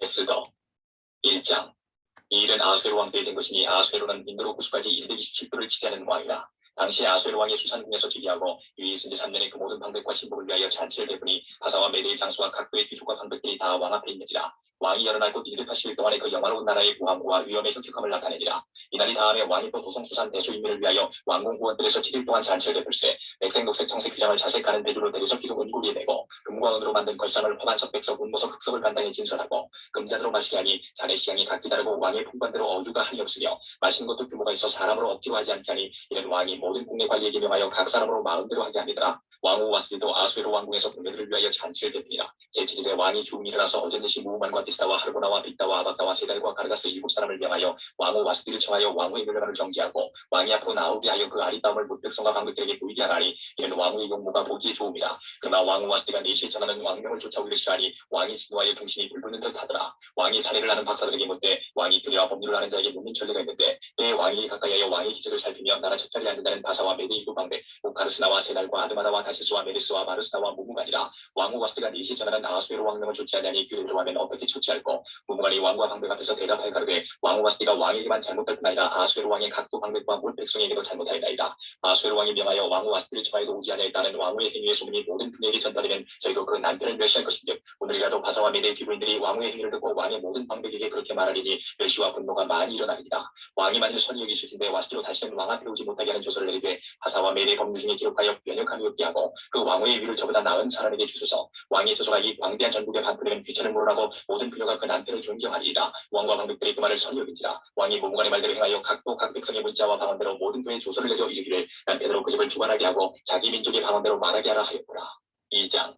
에스더 1장. 이 일은 아수에로 왕 때에 된 것이니 아수에로는 인도로 구수까지 127도를 지배하는 왕이라. 당시 아수에로 왕이 수산궁에서 즉위하고 유이순지 3년에 그 모든 방백과 신복을 위하여 잔치를 베푸니 바사와 메대의 장수와 각도의 귀족과 방백들이 다 왕 앞에 있는지라. 왕이 여러 날 곧 280일 동안에 그 영화로운 나라의 구함과 위엄의 혁혁함을 나타내니라. 이날이 다음에 왕이 또 도성수산 대소인민을 위하여 왕궁 구원들에서 7일 동안 잔치를 베풀세 백색 녹색 청색 휘장을 자색하는 배주로 대리석 기둥 은구리에 내고 금과 은으로 만든 걸상을 화반석 백석 운모석 흑석을 간당에 진설하고 금잔으로 마시게 하니 잔의 시향이 각기 다르고 왕의 풍관대로 어주가 한이 없으며 마시는 것도 규모가 있어 사람으로 억지로 하지 않게 하니 이는 왕이 모든 국내 관리에게 명하여 각 사람으로 마음대로 하게 합니다. 왕후 와스디도 아수에로 왕궁에서 국내들을 위하여 잔치를 베푸니라. 제7일에 왕이 죽음이 일어나서 어젠듯이 무후만과 비스다와 하르보나와 빅다와 아박다와 세달과 가르가스 7사람을 명하여 왕후 와스디를 청하여 왕후의 멸망을 정지하고 왕이 앞으로 나오게 하여 그 아리따움을 못 백성과 방백들에게 보이게 하나니 이는 왕후의 용모가 보기에 좋음이라. 그러나 왕후 와스디가 4시에 전하는 왕명을 쫓아오기를 싫어하니 왕이 진노하여 중심이 불붙는 듯 하더라. 왕이 사례를 하는 박사들에게 묻되 왕이 규례와 법률을 아는 자에게 묻는 전례가 있는데 때에 왕이 가까이하여 왕의 기색을 살피며 나라 첫자리에 앉은 자는 바사와 메대 이구 방백 오카르스나와 세달과 아드마나와 다시스와 메르스와 마르스나와 무무간이라. 왕후 와스디가 4시에 전하는 아수에로 왕명을 조치하냐니 규례대로 하면 어떻게 조치할꼬. 무무간이 왕과 방백 앞에서 대답하여 가르되 왕후 와스디가 왕에게만 잘못할 뿐 아니라 아수에로 왕의 각도 방백과 물 백성에게도 잘못하였나이다. 아수에로 왕이 명하여 왕후 와스디를 청하여도 오지 아니하였다는 왕후의 행위의 소문이 모든 분에게 전달되면 저희도 그 남편을 멸시할 것인즉 오늘이라도 바사와 메대의 귀부인들이 왕후의 행위를 듣고 왕의 모든 방백에게 그렇게 말하리니 멸시와 분노가 많이 일어나리이다. 왕이 만일 선이 여기실 텐데 와스디로 다시는 왕 앞에 오지 못하게 하는 조서를 내리되 바사와 메대의 법률 중에 기록하여 변역함이 없게 하고 그 왕후의 위를 저보다 나은 사람에게 주소서. 왕의 조서가 이 광대한 전국에 반포되면 귀천을 물어나고 모든 부녀가 그 남편을 존경하리이다. 왕과 방백들이 그 말을 선이 여긴지라. 왕이 무무간의 말대로 행하여 각도 각 백성의 문자와 방언대로 모든 도에 조서를 내려 이르기를 남편으로 그 집을 주관하게 하고 자기 민족의 방언대로 말하게 하라 하였구나. 2장.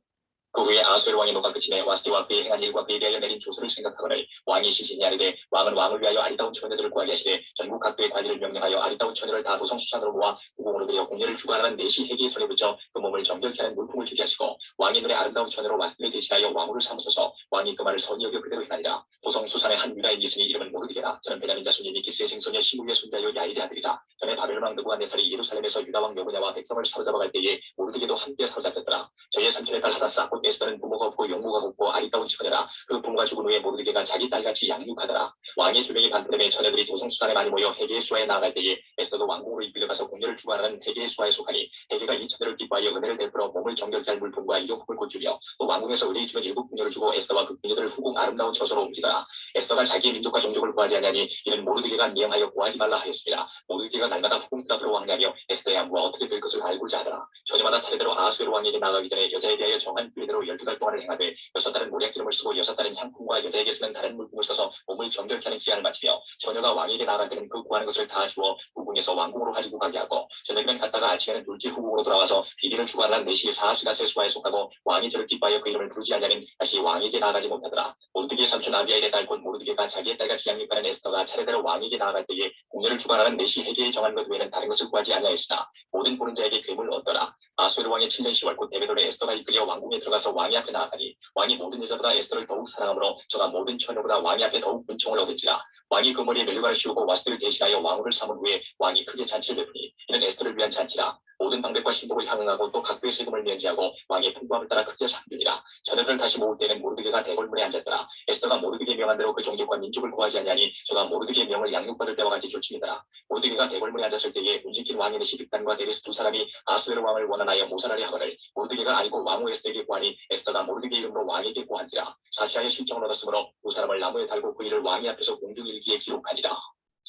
그 후에 아수에로 왕의 노가 끝이매 와스디와 그의 행한 일과 그에 대하여 내린 조서를 생각하거늘 왕이 시신이 아니되 왕은 왕을 위하여 아리따운 처녀들을 구하게 하시되 전국 각도의 관리를 명령하여 아리따운 처녀를 다 도성수산으로 모아 후궁으로 들여 공녀를 주관하는 내시 해기의 손에 붙여 그 몸을 정결케 하는 물품을 주게 하시고 왕의 눈에 아름다운 처녀로 와스디를 대신하여 왕후를 삼으소서. 왕이 그 말을 선히 여겨 그대로 행하니라. 도성수산의 한 유다인이 있으니 이름은 모르디게라. 저는 베냐민 자손이니 기스의 생손이여 시므리의 손자여 야일의 아들이라. 전에 바벨론 왕 느부갓네살이 예루살렘에서 유다 왕 여보냐와 백성을 사로잡아갈 때에 모르디게도 함께 사로잡혔더라. 저희의 삼촌의 딸 하다사 곧 에스더는 부모가 없고 용모가 없고 아리따운 처녀라. 그 부모가 죽은 후에 모르디게가 자기 딸같이 양육하더라. 왕의 주명이 반포되매 처녀들이 도성수산에 많이 모여 헤게의 수하에 나아갈 때에 에스더도 왕궁으로 이끌려가서 공녀를 주관하는 헤게의 수하에 속하니 헤게가 이 처녀를 기뻐하여 은혜를 베풀어 몸을 정결케 할 물품과 일용품을 고주며 또 왕궁에서 의뢰이 주는 7궁녀를 주고 에스더와 그 궁녀들을 후궁 아름다운 처소로 옮기더라. 에스더가 자기의 민족과 종족을 구하지 아니하니 이는 모르디게가 미행하여 구하지 말라 하였습니다. 모르디게가 날마다 후궁들 앞으로 왕래하며 에스더의 안부가 어떻게 될 것을 알고자 하더라. 처녀마다 차례대로 아수에로 왕에게 나아가기 전에 여자에 대하여 정한 규례대로 12달 동안을 행하되 6달은 모략기름을 쓰고 6달은 향품과 여자에게 쓰는 다른 물품을 써서 몸을 정결케 하는 기한을 마치며 처녀가 왕에게 나아갈 때는 그 구하는 것을 다 주어 후궁에서 왕궁으로 가지고 가게 하고 저녁에는 갔다가 아침에는 둘째 후궁으로 돌아와서 비비를 주관하는 내시 사하스가스의 수하에 속하고 왕이 저를 기뻐하여 그 이름을 부르지 않냐면 다시 왕에게 나아가지 못하더라. 모르디게의 삼촌 아비아일의 딸 곧 모르디게가 자기의 딸같이 양육하는 에스더가 차례대로 왕에게 나아갈 때에 공녀를 주관하는 내시 해계에 정한 것 외에는 다른 것을 구하지 아니하였으나 모든 보는 자에게 괴물 얻더라. 아수에로 왕의 7년 10월 곧 데베돌에 에스더가 이끌려 왕궁에 들어가서 왕이 앞에 나아가니 왕이 모든 여자보다 에스더를 더욱 사랑하므로 저가 모든 처녀보다 왕이 앞에 더욱 은총을 얻은지라. 왕이 그 머리에 멜류관을 씌우고 와스디를 대신하여 왕후를 삼은 후에 왕이 크게 잔치를 베푸니 이는 에스더를 위한 잔치라. 모든 방백과 신복을 향응하고 또 각부의 세금을 면제하고 왕의 풍부함을 따라 크게 삼주니라. 처녀들을 다시 모을 때는 모르드게가 대궐문에 앉았더라. 에스더가 모르드게의 명한 대로 그 종족과 민족을 구하지 아니하니 저가 모르드게의 명을 양육받을 때와 같이 조침이더라. 모르드게가 대궐문에 앉았을 때에 운지킨 왕의 내시 빅단과 데리스 두 사람이 아수에로 왕을 원하나여 모살하려 하거늘 모르드게가 알고 왕후 에스더에게 구하니 에스더가 모르드게 이름으로 왕에게 구한지라. 사시아의 신청을 얻었으므로 두 사람을 나무에 달고 그 일을 왕이 앞에서 공중일기에 기록하니라.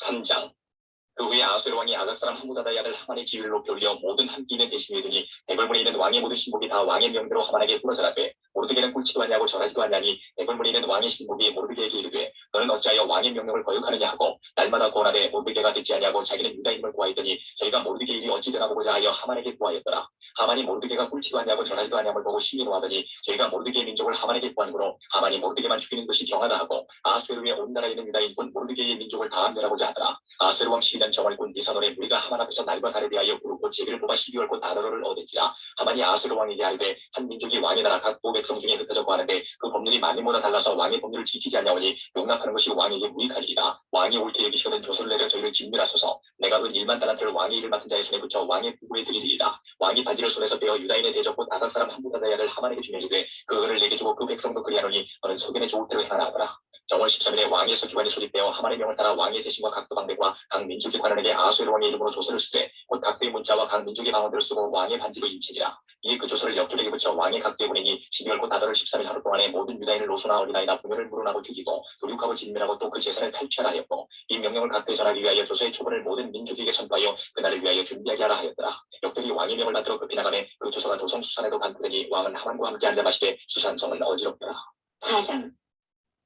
3장. 그 후에 아수에로 왕이 아각 사람 하무다다의 아들 하만의 지위를 높여 올려 모든 함께 있는 대신에 두니 대궐문에 있는 왕의 모든 신복이 다 왕의 명대로 하만에게 불어서라되 모르드게는 꿀치도 않냐고 절하지도 않냐니 대궐문에 있는 왕의 신복이 모르드게에게 이르되 너는 어찌하여 왕의 명령을 거역하느냐 하고 날마다 고하되 모르드게가 듣지 아니하고 자기는 유다인임을 구하였더니 저희가 모르드게 일이 어찌 되나 보고자 하여 하만에게 구하였더라. 하만이 모르드게가 꿀치도 않냐고 절하지도 않냐를 보고 심히 노하더니 저희가 모르드게의 민족을 하만에게 구하므로 하만이 모르드게만 죽이는 것이 경하다 하고 아수에로의 온 나라에 있는 유다인 곧 모르드게의 민족을 다 멸하고자 하더라. 아수에로 왕 12년 정월군 니산월에 무리가 하만 앞에서 날과 달에 대하여 부르고 제비를 뽑아 12월 곧 나라를 얻은지라. 하만이 아수에로 왕에게 하되 한 민족이 왕의 나라 각도 백성 중에 흩어져 구하는데 그 법률이 만민보다 달라서 왕의 법률을 지키지 않냐오니 용납하는 것이 왕에게 무익하리이다. 왕이 옳게 여기시거든 조서를 내려 저희를 진멸하소서. 내가 은 1만 달란트를 왕의 일을 맡은 자의 손에 붙여 왕의 부부에 드리리이다. 왕이 바지를 손에서 빼어 유다인의 대적 곧 아각 사람 하무다다의 아들 하만에게 주며 이르되 그 은을 내게 주고 그 백성도 그리하노니 너는 소견에 좋을 대로 행하라 하더라. 정월 13일에 왕의 서기관이 소집되어 하만의 명을 따라 왕의 대신과 각도 방백과 각 민족의 관원에게 아하수에로 왕의 이름으로 조서를 쓰되 곧 각도의 문자와 각 민족의 방언대로 쓰고 왕의 반지로 인치니라. 이에 그 조서를 역졸에게 붙여 왕의 각도에 보내니 12월 곧 아달월 13일 하루 동안에 모든 유다인을 노소나 어린아이나 부녀를 물어나고 죽이고 도륙하고 진멸하고 또 그 재산을 탈취하라 하였고 이 명령을 각도에 전하기 위하여 조서의 초본을 모든 민족에게 선포하여 그날을 위하여 준비하게 하라 하였더라. 역들이 왕의 명을 받들어 급히 나가매 그 조서가 도성 수산에도 반포되니 왕은 하만과 함께 앉아 마시되 수산성은 어지럽더라. 4장.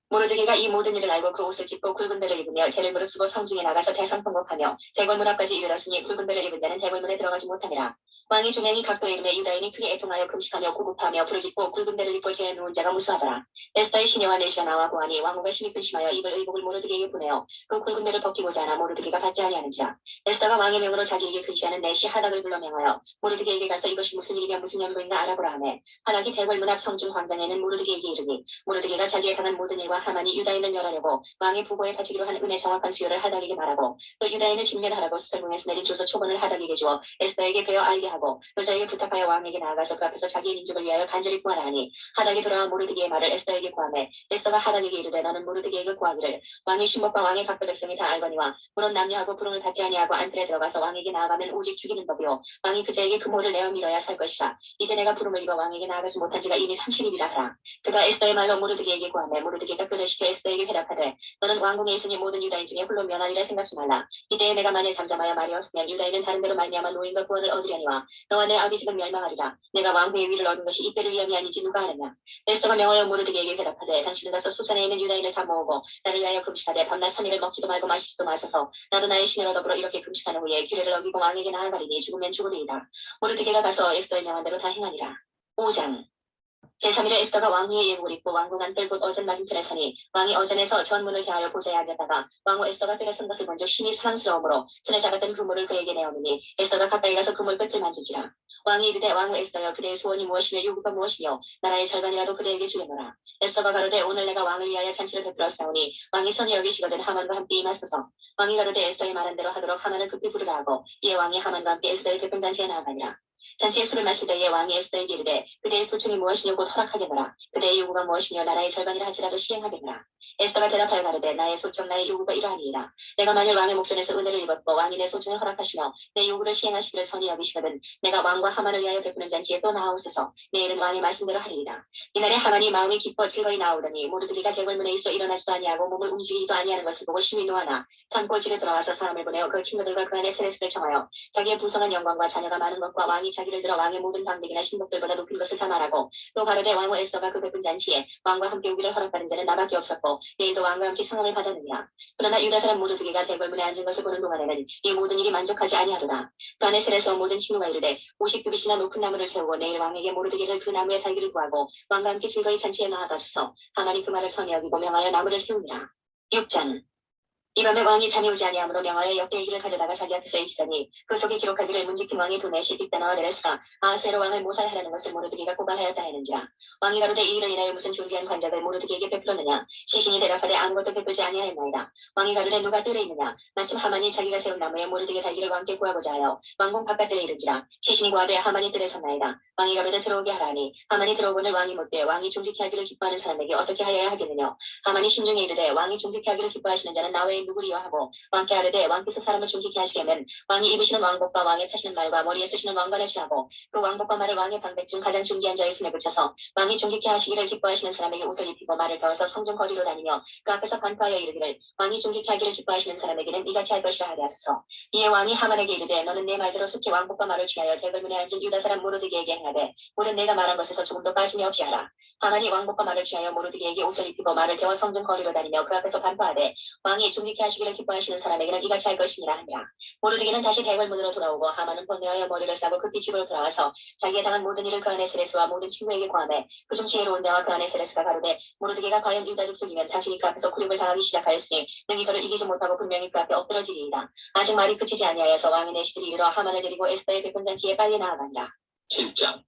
모르드게가 이 모든 일을 알고 그 옷을 찢고 굵은 배를 입으며 재를 무릅쓰고 성중에 나가서 대성통곡하며 대궐문 앞까지 이르렀으니 굵은 배를 입은 자는 대궐문에 들어가지 못하니라. 왕의 조명이 각도의 이름에 유다인이 크게 애통하여 금식하며 고급하며 부르짖고 굵은 배를 입고 재에 누운 자가 무수하더라. 에스더의 시녀와 내시가 나와 보아니 왕후가 심히 근심하여 입을 의복을 모르드게에게 보내어 그 굵은 배를 벗기고자 하나 모르드게가 받지 아니하는지라. 에스더가 왕의 명으로 자기에게 근시하는 내시 하닥을 불러 명하여 모르드게에게 가서 이것이 무슨 일이며 무슨 연고인가 알아보라 하매 하닥이 대궐문 앞 성중 광장에는 모르드게에게 이르니 모르드게가 자기에 당한 모든 일과 하만이 유다인을 멸하려고 왕의 부고에 바치기로 한 은혜 정확한 수요를 하닥에게 말하고 또 유다인을 진멸하라고 수설궁에서 내린 조서 초본을 하닥에게 주어 에스더에게 베어 알게 하고 여자에게 부탁하여 왕에게 나아가서 그 앞에서 자기의 민족을 위하여 간절히 구하라 하니 하닥이 돌아와 모르드게의 말을 에스더에게 구하매 에스더가 하닥에게 이르되 너는 모르드게에게 구하기를 왕의 신복과 왕의 각도 백성이 다 알거니와 물론 남녀하고 부름을 받지 아니하고 안뜰에 들어가서 왕에게 나아가면 오직 죽이는 법이요 왕이 그자에게 금호를 내어 밀어야 살 것이라. 이제 내가 부름을 입어 왕에게 나아가지 못한 지가 이미 30일이라 하라. 그가 에스더의 말로 모르드게에게 구하매 모르드게가 그를 시켜 에스더에게 회답하되 너는 왕궁에 있으니 모든 유다인 중에 홀로 면하리라 생각지 말라. 이때에 내가 만일 잠잠하여 말이 없으면 유다인은 다른 데로 말미암아 노인과 구원을 얻으려니와 너와 내 아비 집은 멸망하리라. 내가 왕후의 위를 얻은 것이 이때를 위함이 아니지 누가 아느냐. 에스더가 명하여 모르드게에게 회답하되 당신은 가서 수산에 있는 유다인을 다 모으고 나를 위하여 금식하되 밤낮 3일을 먹지도 말고 마시지도 마소서. 나도 나의 신으로 더불어 이렇게 금식한 후에 규례를 어기고 왕에게 나아가리니 죽으면 죽으리이다. 모르드게가 가서 에스더의 명한 대로 다 행하니라. 5장. 제3일에 에스더가 왕후의 예복을 입고 왕궁 안뜰 곧 어전 맞은편에 서니 왕이 어전에서 전문을 향하여 보좌에 앉았다가 왕후 에스더가 뜰에 선 것을 본즉 심히 사랑스러우므로 손에 잡았던 그물을 그에게 내어놓으니 에스더가 가까이 가서 그물 끝을 만지지라. 왕이 이르되 왕후 에스더여 그대의 소원이 무엇이며 요구가 무엇이뇨 나라의 절반이라도 그대에게 주겠노라. 에스더가 가로되 오늘 내가 왕을 위하여 잔치를 베풀었사오니 왕이 선히 여기시거든 하만과 함께 임하소서. 왕이 가로되 에스더의 말한 대로 하도록 하만을 급히 부르라 하고 이에 왕이 하만과 함께 에스더의 베푼 잔치에 나아가니라. 잔치에 술을 마실 때에 왕이 에스더에게 이르되 그대의 소청이 무엇이뇨 곧 허락하겠노라. 그대의 요구가 무엇이뇨 나라의 절반이라 할지라도 시행하겠노라. 에스더가 대답하여 가로되 나의 소청 나의 요구가 이러하니이다. 내가 만일 왕의 목전에서 은혜를 입었고 왕이 내 소청을 허락하시며 내 요구를 시행하시기를 선히 여기시거든 내가 왕과 하만을 위하여 베푸는 잔치에 또 나아오소서. 내일은 왕의 말씀대로 하리이다. 이날에 하만이 마음이 기뻐 즐거이 나오더니 모르드게가 대궐문에 있어 일어나지도 아니하고 몸을 움직이지도 아니하는 것을 보고 심히 노하나 참고 집에 돌아와서 사람을 보내어 그 친구들과 그 안에 세례스를 청하여 자기의 부성한 영광과 자녀가 많은 것과 왕이 자기를 들어 왕의 모든 방백이나 신복들보다 높인 것을 다 말하고 또 가로되 왕후 에스더가 그 베푼 잔치에 왕과 함께 오기를 허락받은 자는 나밖에 없었고 내일도 왕과 함께 청함을 받았느냐. 그러나 유다 사람 모르드게가 대궐문에 앉은 것을 보는 동안에는 이 모든 일이 만족하지 아니하도다. 그 안에 세례서 모든 친구가 이르되 50규빗이나 높은 나무를 세우고 내일 왕에게 모르드게를 그 나무에 달기를 구하고 왕과 함께 즐거이 잔치에 나아가소서. 하만이 그 말을 선히 여기고 명하여 나무를 세우니라. 6장. 이 밤에 왕이 잠이 오지 아니하므로 명하여 역대일기를 가져다가 자기 앞에서 읽히더니 그 속에 기록하기를 문지킨 왕의 두 내시 빅다나와 데레스가 아하수에로 왕을 모살하려는 것을 모르드게가 고발하였다 하는지라. 왕이 가로되 이 일을 인하여 무슨 존귀한 관작을 모르드게에게 베풀었느냐. 시신이 대답하되 아무것도 베풀지 아니하였나이다. 왕이 가로되 누가 뜰에 있느냐. 마침 하만이 자기가 세운 나무에 모르드게 달기를 왕께 구하고자 하여 왕궁 바깥뜰에 이른지라. 시신이 구하되 하만이 뜰에 섰나이다. 왕이 가로되 들어오게 하라니 하만이 들어오거늘 왕이 묻되 왕이 존귀케 하기를 기뻐하는 사람에게 어떻게 하여야 하겠느냐. 하만이 심중에 이르되 왕이 존귀케 하기를 기뻐하시는 자는 나 외에 누구리요 하고 왕께 아뢰되 왕께서 사람을 존귀케 하시려면 왕이 입으시는 왕복과 왕의 타시는 말과 머리에 쓰시는 왕관을 취하고 그 왕복과 말을 왕의 방백 중 가장 존귀한 자의 손에 붙여서 왕이 존귀케 하시기를 기뻐하시는 사람에게 옷을 입히고 말을 배워서 성중 거리로 다니며 그 앞에서 반포하여 이르기를 왕이 존귀케 하기를 기뻐하시는 사람에게는 이같이 할 것이라 하게 하소서. 이에 왕이 하만에게 이르되 너는 내 말대로 속히 왕복과 말을 취하여 대궐문에 앉은 유다 사람 모르드게에게 행하되 오늘 내가 말한 것에서 조금도 빠짐이 없이 하라. 하만이 왕복과 말을 취하여 모르드게에게 옷을 입히고 말을 배워 성중 거리로 다니며 그 앞에서 반포하되 왕이 존귀케 하시기를 기뻐하시는 사람에게는 이같이 할 것이니라 하니라. 모르드게는 다시 대궐문으로 돌아오고 하만은 번뇌하여 머리를 싸고 급히 집으로 돌아와서 자기에 당한 모든 일을 그 안에 세레스와 모든 친구에게 고하매 그중 지혜로운 자와 그 안에 세레스가 가로되 모르드게가 과연 유다 족속이면 당신이 그 앞에서 굴욕을 당하기 시작하였으니 능히서를 이기지 못하고 분명히 그 앞에 엎드러지리이다. 아직 말이 그치지 아니하여서 왕의 내시들이 이르러 하만을 데리고 에스더의 베푼 잔치에 빨리 나아가니라. 7장.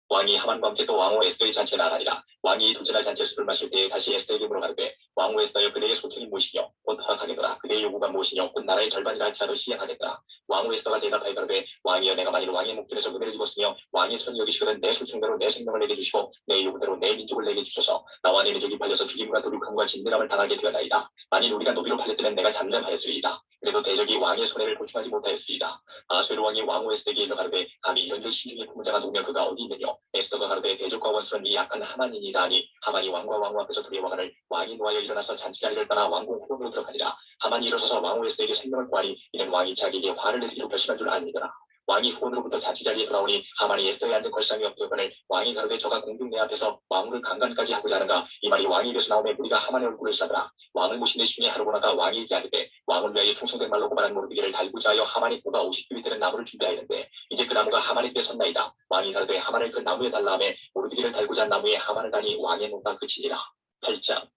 왕이 하만과 함께 또 왕후 에스더의 잔치에 나가니라. 왕이 둘째 날 잔치에 술을 마실 때에 다시 에스더에게 물어가르되 왕후 에스더여 그대의 소청이 무엇이뇨 곧 허락하겠노라. 그대의 요구가 무엇이뇨 곧 나라의 절반이라 할지라도 시행하겠노라. 왕후 에스더가 대답하여 가로되 왕이여 내가 만일 왕의 목전에서 은혜를 입었으며 왕의 선이 여기시거든 내 소청대로 내 생명을 내게 주시고 내 요구대로 내 민족을 내게 주소서. 나와 내 민족이 팔려서 죽임과 도륙함과 진멸함을 당하게 되었나이다. 만일 우리가 노비로 팔렸다면 내가 잠잠하였으리이다. 그래도 대적이 왕의 손해를 보충하지 못하였으리이다. 아수르 왕이 왕후 에스더에게 일러 가로되 감히 이런들 신중히 품은 자가 누구며 그가 어디 있느냐. 에스더가 가로되 대적과 원수는 이 약한 하만이니이다 하니 하만이 왕과 왕후 앞에서 두려워하거늘 왕이 노하여 일어나서 잔치자리를 떠나 왕궁 후원으로 들어가니라. 하만이 일어서서 왕후 에스더에게 생명을 구하니 이는 왕이 자기에게 화를 내리기로 결심한 줄 아니더라. 왕이 후원으로부터 잔치자리에 돌아오니 하만이 에스더에 앉은 걸상이 없되거늘 왕이 가로되 저가 공중 내 앞에서 왕후를 강간까지 하고자 하는가. 이 말이 왕의 입에서 나오매 무리가 하만의 얼굴을 싸더라. 왕을 모신 데 중에 하루고나가 왕이 얘기하되 왕을 위하여 충성된 말로 고발한 모르드게를 달고자 하여 하만이 고가 50규빗 되는 나무를 준비하였는데 이제 그 나무가 하만의 때 섰나이다. 왕이 가로되 하만을 그 나무에 달라 하매 모르드게를 달고자 한 나무에 하만을 다니 왕의 노가 그치니라. 8장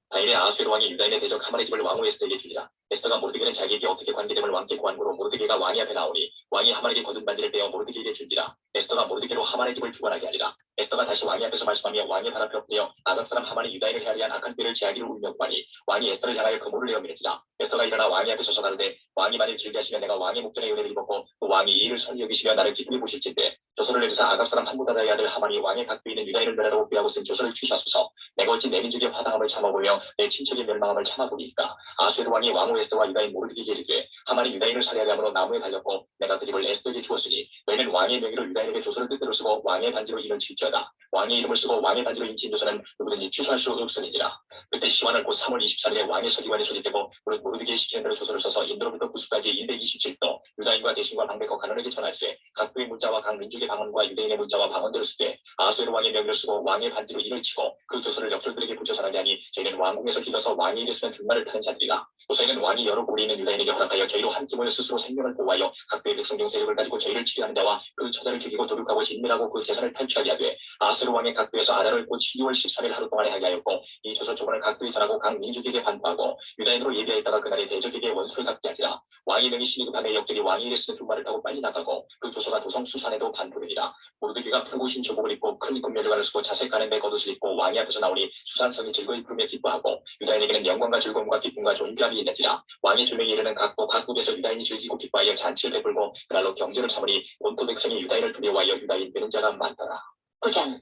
다일의 아수에로 왕이 유다인의 대적 하만의 집을 왕후 에스더에게 주니라. 에스더가 모르드게는 자기에게 어떻게 관계됨을 왕께 구한 고로 모르드게가 왕이 앞에 나오니 왕이 하만에게 거둔 반지를 빼어 모르드게에게 주니라. 에스더가 모르드게로 하만의 집을 주관하게 하니라. 에스더가 다시 왕이 앞에서 말씀하며 왕의 발 앞에 엎드려 아각 사람 하만이 유다인을 헤아리 한 악한 꾀를 제하기를 울며 구하니 왕이 에스더를 향하여 그물을 내어 미르지라. 에스더가 일어나 왕이 앞에 서서 가로되 왕이 만일 즐기하시면 내가 왕의 목전에 은혜를 입었고 또 왕이 이 일을 선히 여기시며 나를 기쁘게 보실진대 조서를 내리사 아각 사람 함무다다의 아들 하만이 왕의 각도에 있는 유다인을 멸하라고 꾀하고 쓴 조서를 취하소서. 내가 어찌 내 민족의 화당함을 참아보며 내 친척의 멸망함을 참아보리이까. 아수에로 왕이 왕후 에스더와 유다인 모르드게에게 이르되 하만이 유다인을 살해하려 함으로 나무에 달렸고 내가 그 집을 에스더에게 주었으니 너희는 왕의 명의로 유다인에게 조서를 뜻대로 쓰고 왕의 반지로 이를 칠지어다. 왕의 이름을 쓰고 왕의 반지로 인치인 조서는 누구든지 취소할 수 없으니라. 그때 시완은 곧 3월 24일에 왕의 서기관이 소집되고 무릇 모르드게의 시키는 대로 조서를 써서 인도로부터 구수까지 227도 유다인과 대신과 방백과 가난에게 전할세. 각부의 문자와 각 민족의 방언과 유대인의 문자와 방언대로 쓰되 아수에로 왕의 명의로 쓰고 왕의 반지로 이를 치고 그 조서를 역졸들에게 붙여 전하게 하니 저희는 왕궁에서 길러서 왕의 일을 쓰는 준말을 타는 자들이라. 조서에는 왕이 여러 고리 있는 유다인에게 허락하여 저희로 함께 모여 스스로 생명을 보호하여 각부의 백성중 세력을 가지고 저희를 치료하는 자와 그 처자를 죽이고 도륙하고 진멸하고 그 재산을 탈취하게 하되 아수에로 왕의 각부에서 아달을 곧 12월 13일 하루 동안에 하게 하였고 이 조서 조문을 각부에 전하고 각 민족에게 반포하고 유다인으로 예비하였다가 그날에 대적에게 원수를 갚게 하지라. 왕의 명이 심히 급함에 역적이 왕의 일에 쓰는 준말을 타고 빨리 나가고 그 조서가 도성 수산에도 반포되니라. 모르드게가 푸르고 흰 저복을 입고 큰 금면류관을 쓰고 자색 가는 배 겉옷을 입고 왕이 앞에서 나오니 수산성이 즐거이 부르며 기뻐하고 유다인에게는 영광과 즐거움과 기쁨과 존귀함이 있는지라. 왕의 조명에 이르는 각도 각국에서 유다인이 즐기고 기뻐하여 잔치를 베풀고 그날로 경제를 삼으니 온토 백성이 유다인을 두려워하여 유다인 되는 자가 많더라. 9장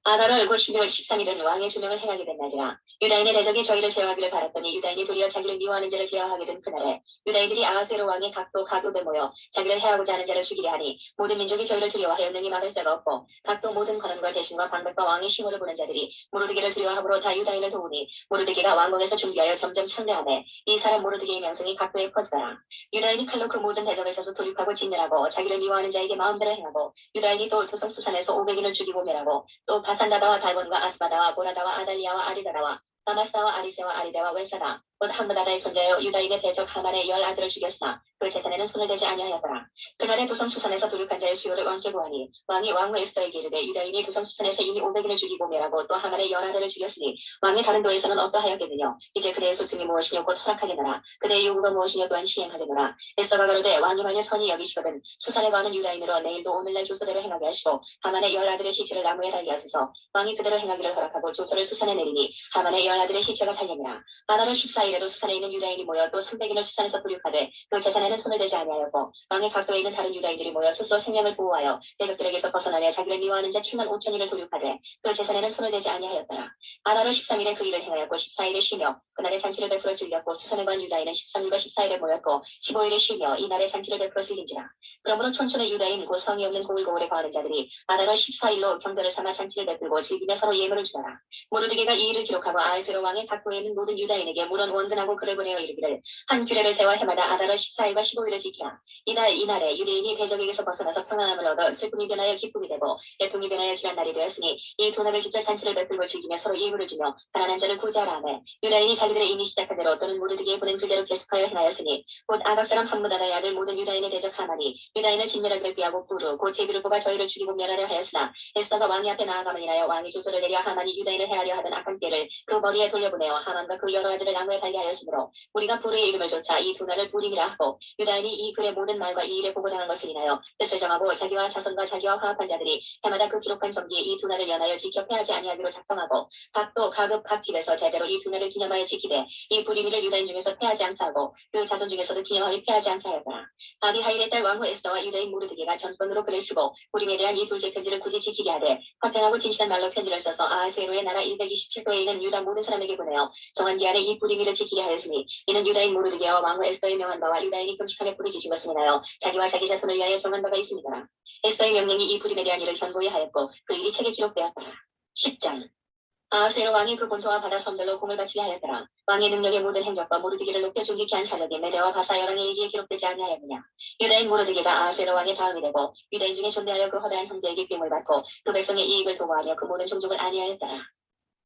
아달월 곧 12월 13일은 왕의 조명을 행하게 된 날이라. 유다인의 대적이 저희를 제어하기를 바랐더니 유다인이 도리어 자기를 미워하는 자를 제어하게 된 그날에 유다인들이 아하수에로 왕의 각도 각읍에 모여 자기를 해하고자 하는 자를 죽이려 하니 모든 민족이 저희를 두려워하여 능히 막을 자가 없고 각도 모든 권한과 대신과 방백과 왕의 싱호를 보는 자들이 모르드게를 두려워함으로 다 유다인을 도우니 모르드게가 왕궁에서 존귀하여 점점 창대하매 이 사람 모르드게의 명성이 각도에 퍼지더라. 유다인이 칼로 그 모든 대적을 쳐서 도륙하고 진멸하고 자기를 미워하는 자에게 마음대로 행하고 유다인이 또 도성 수산에서 500인을 죽이고 멸하고 또 바산다다와 달본과 아스바다와 보라다와 아달리아와 아리다다와 다마스다와 아리세와 아리데와 웰사다 곧 함므다다의 손자여 유다인의 대적 하만의 10 아들을 죽였으나 그 재산에는 손을 대지 아니하였더라. 그날에 도성 수산에서 도륙한 자의 수요를 왕께 구하니 왕이 왕후 에스더에게 이르되 유다인이 도성 수산에서 이미 500인을 죽이고 멸하고 또 하만의 10 아들을 죽였으니 왕의 다른 도에서는 어떠하였겠느냐. 이제 그대의 소증이 무엇이뇨 곧 허락하게노라. 그대의 요구가 무엇이뇨 또한 시행하게노라. 에스더가 가로되 왕이 만일 선이 여기시거든 수산에 거하는 유다인으로 내일도 오늘날 조서대로 행하게 하시고 하만의 10 아들의 시체를 나무에 달게 하소서. 왕이 그대로 행하기를 허락하고 조서를 수산에 내리니 하만의 10 아들의 시체가 달리니라. 아달월 14일에도 수산에 있는 유다인이 모여 또 300인을 수산에서 도륙하되 그 재산에는 손을 대지 아니하였고 왕의 각도에 있는 다른 유다인들이 모여 스스로 생명을 보호하여 대적들에게서 벗어나며 자기를 미워하는 자 7만 5천인을 도륙하되 그 재산에는 손을 대지 아니하였더라. 아달월 13일에 그 일을 행하였고 14일에 쉬며 그날에 잔치를 베풀어 즐겼고 수산에 간 유다인은 13일과 14일에 모였고 15일에 쉬며 이날에 잔치를 베풀어 즐긴지라. 그러므로 촌촌의 유다인 곧 성이 없는 고을고을에 거하는 자들이 아달월 14일로 경전을 삼아 잔치를 베풀고 즐기며 서로 예물을 주더라. 모르드게가 이 일을 기록하고 아하수에로 왕의 각도에 있는 모든 유다인에게 물은 원근하고 글을 보내어 이르기를 한 규례를 세워 해마다 아달월 14일과 15일을 지키라. 이날에 유대인이 대적에게서 벗어나서 평안함을 얻어 슬픔이 변하여 기쁨이 되고 애통이 변하여 길한 날이 되었으니 이 두 날을 지켜 잔치를 베풀고 즐기며 서로 예물을 주며 가난한 자를 구제하라 하매 유다인이 자기들의 이미 시작한 대로 또는 모르드게에 보낸 그대로 계속하여 행하였으니 곧 아각 사람 함므다다의 아들 모든 유다인의 대적 하만이 유다인을 진멸하기를 꾀하고 부르 곧 제비를 뽑아 저희를 죽이고 멸하려 하였으나 에스더가 왕이 앞에 나아감을 인하여 왕이 조서를 내려 하만이 유다인을 해하려 하던 악한 꾀를 그 머리에 돌려보내어 하만과 그 여러 아들을 나무에 살게 하였으므로 우리가 보르의 이름을 조차 이 두 날을 부림이라 하고 유다인이 이 글의 모든 말과 이 일에 보고당한 것을 인하여 뜻을 정하고 자기와 자손과 자기와 화합한 자들이 해마다 그 기록한 정기에 이 두 날을 연하여 지켜 패하지 아니하기로 작성하고 각도 각읍 각 집에서 대대로 이 두 날을 기념하여 지키되 이 부림이를 유다인 중에서 패하지 않게 하고 그 자손 중에서도 기념하여 패하지 않게 하였더라. 아비하일의 딸 왕후 에스더와 유다인 모르드게가 전권으로 글을 쓰고 부림에 대한 이 둘째 편지를 굳이 지키게 하되 화평하고 진실한 말로 편지를 써서 아하수에로의 나라 127도에 있는 유다 모든 사람에게 보내어 정한 기한에 이 부림이를 지키게 하였으니 이는 유다인 모르드게와 왕후 에스더의 명한 바와 유다인이 금식함에 부르짖은 것을 인하여 자기와 자기 자손을 위하여 정한 바가 있습니다. 에스더의 명령이 이 부림에 대한 일을 견고히 하였고 그 일이 책에 기록되었더라. 10장 아하수에로 왕이 그 본토와 바다 섬들로 공을 바치게 하였더라. 왕의 능력의 모든 행적과 모르드게를 높여 존귀케 한 사적이 메대와 바사 열왕의 일기에 기록되지 아니하였느냐. 유다인 모르드게가 아하수에로 왕의 다음이 되고 유다인 중에 존대하여 그 허다한 형제에게 괭을 받고 그 백성의 이익을 도모하며 그 모든 종족을 안위하였더라.